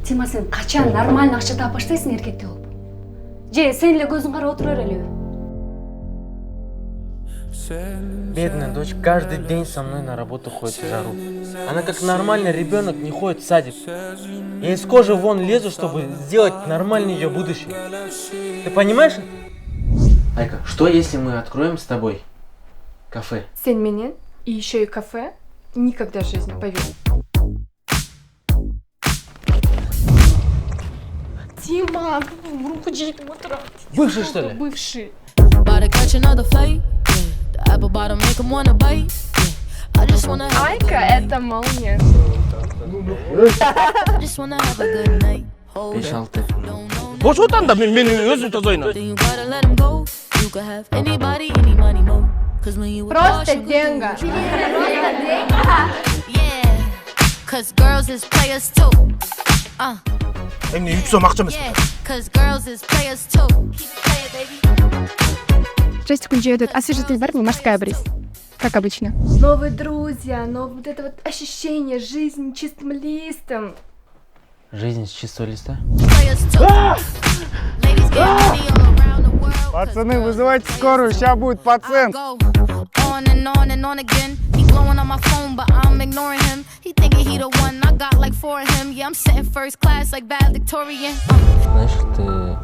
Тима, сен качан нормально акча таап баштайсың эркекти болуп? Же сен эле көзүң карап отурар элеби? Бедная дочь каждый день со мной на работу ходит в жару. Она как нормальный ребенок не ходит в садик. Я из кожи вон лезу, чтобы сделать нормальное ее будущее. Ты понимаешь это? Айка, что если мы откроем с тобой кафе? Сен менен и еще и кафе? Никогда в жизни, поверь. Дима, руку жейтіп отыр. Бывший, что ли? Бывший. Айка, это молния. Беш-алты. Бош отанда мен өзім тазайын. Просто деньга. Эмне 3 сом акча эмес. 6 секунд идет освежитель барни, морская бриз. Как обычно. Новые друзья, но вот это вот ощущение жизни чистым листом. Жизнь с чистого листа? Пацаны, вызывайте скорую, сейчас будет пациент. Знаешь, ты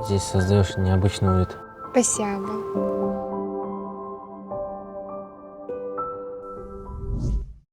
здесь создаешь необычный уют. Спасибо.